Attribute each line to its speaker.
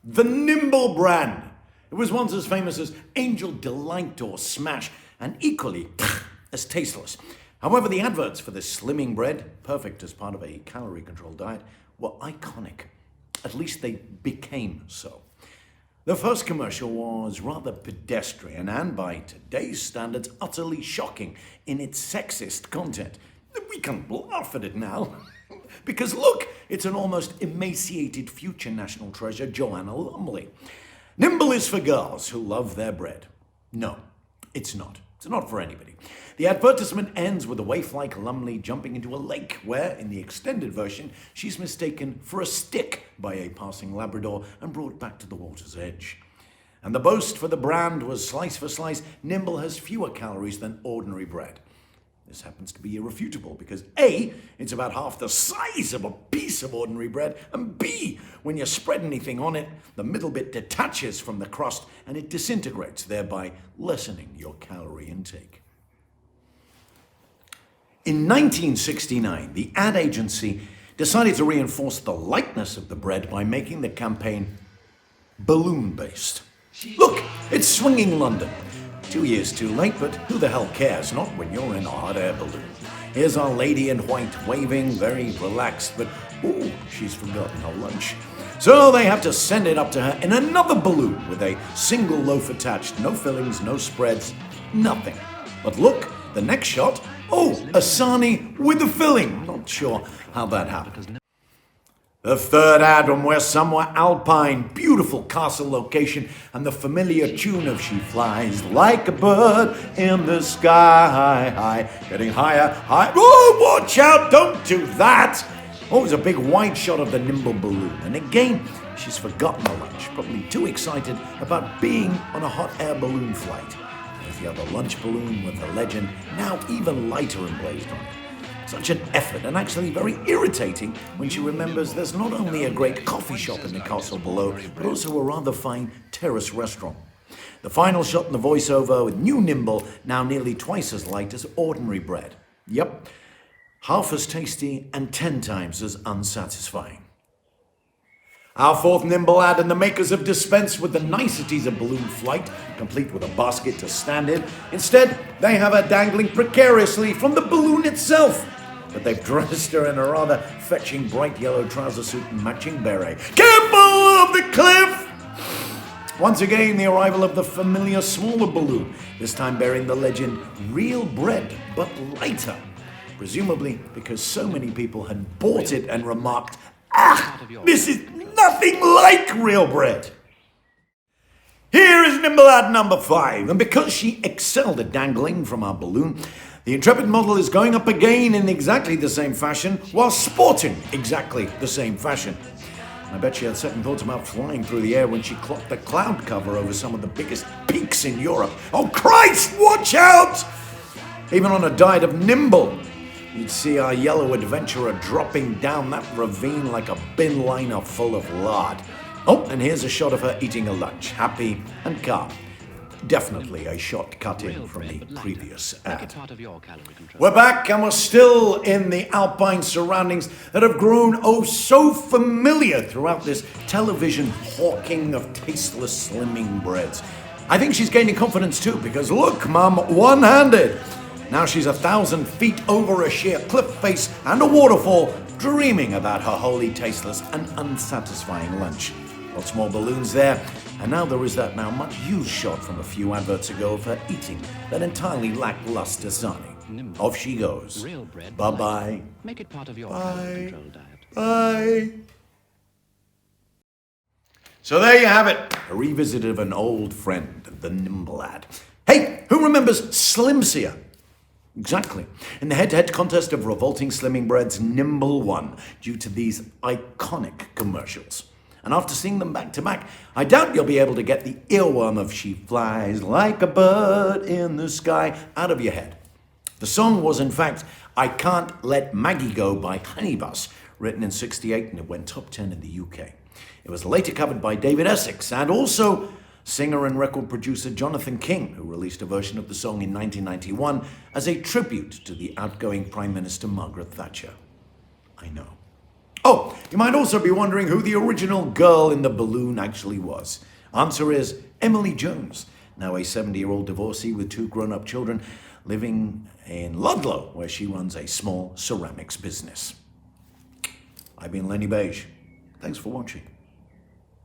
Speaker 1: The Nimble Bread. It was once as famous as Angel Delight or Smash, and equally as tasteless. However, the adverts for this slimming bread, perfect as part of a calorie-controlled diet, were iconic. At least they became so. The first commercial was rather pedestrian and, by today's standards, utterly shocking in its sexist content. We can laugh at it now. Because look, it's an almost emaciated future national treasure, Joanna Lumley. Nimble is for girls who love their bread. No, it's not. It's not for anybody. The advertisement ends with a waif like Lumley jumping into a lake where, in the extended version, she's mistaken for a stick by a passing Labrador and brought back to the water's edge. And the boast for the brand was slice for slice, Nimble has fewer calories than ordinary bread. This happens to be irrefutable because A, it's about half the size of a piece of ordinary bread, and B, when you spread anything on it, the middle bit detaches from the crust and it disintegrates, thereby lessening your calorie intake. In 1969, the ad agency decided to reinforce the lightness of the bread by making the campaign balloon-based. Look, it's swinging London. 2 years too late, but who the hell cares? Not when you're in a hot air balloon. Here's our lady in white waving, very relaxed, but ooh, she's forgotten her lunch. So they have to send it up to her in another balloon with a single loaf attached. No fillings, no spreads, nothing. But look, the next shot, oh, a sarnie with a filling. Not sure how that happened. The third ad from We're Somewhere Alpine, beautiful castle location, and the familiar tune of She Flies Like a Bird in the Sky, getting higher, higher. Oh, watch out, don't do that! Oh, it was a big wide shot of the Nimble balloon, and again, she's forgotten her lunch, probably too excited about being on a hot air balloon flight. There's the other lunch balloon with the legend, now even lighter emblazed on it. Such an effort, and actually very irritating when she remembers there's not only a great coffee shop in the castle below, but also a rather fine terrace restaurant. The final shot in the voiceover with new Nimble, now nearly twice as light as ordinary bread. Yep, half as tasty and 10 times as unsatisfying. Our fourth Nimble ad, and the makers have dispensed with the niceties of balloon flight, complete with a basket to stand in. Instead, they have her dangling precariously from the balloon itself. But they've dressed her in a rather fetching bright yellow trouser suit and matching beret. Careful of the cliff! Once again, the arrival of the familiar smaller balloon, this time bearing the legend, real bread, but lighter. Presumably because so many people had bought it and remarked, this is nothing like real bread. Here is Nimble ad number 5, and because she excelled at dangling from our balloon, the intrepid model is going up again in exactly the same fashion while sporting exactly the same fashion. I bet she had second thoughts about flying through the air when she clocked the cloud cover over some of the biggest peaks in Europe. Oh Christ, watch out! Even on a diet of Nimble, you'd see our yellow adventurer dropping down that ravine like a bin liner full of lard. Oh, and here's a shot of her eating a lunch, happy and calm. Definitely a shot cut in from the previous ad. We're back and we're still in the alpine surroundings that have grown oh so familiar throughout this television hawking of tasteless slimming breads. I think she's gaining confidence too because look, Mum, one-handed. Now she's 1,000 feet over a sheer cliff face and a waterfall, dreaming about her wholly tasteless and unsatisfying lunch. Lots more balloons there, and now there is that now much used shot from a few adverts ago of her eating that entirely lackluster sarnie. Off she goes. Bye-bye.
Speaker 2: Make it part of your
Speaker 1: calorie-controlled
Speaker 2: diet.
Speaker 1: Bye. So there you have it, a revisit of an old friend, the Nimble ad. Hey, who remembers Slimcia? Exactly. In the head-to-head contest of revolting slimming breads, Nimble won due to these iconic commercials. And after seeing them back to back, I doubt you'll be able to get the earworm of She Flies Like a Bird in the Sky out of your head. The song was, in fact, I Can't Let Maggie Go by Honeybus, written in '68, and it went top 10 in the UK. It was later covered by David Essex and also singer and record producer Jonathan King, who released a version of the song in 1991 as a tribute to the outgoing Prime Minister Margaret Thatcher. I know. Oh, you might also be wondering who the original girl in the balloon actually was. Answer is Emily Jones, now a 70-year-old divorcee with 2 grown-up children living in Ludlow, where she runs a small ceramics business. I've been Lenny Beige. Thanks for watching.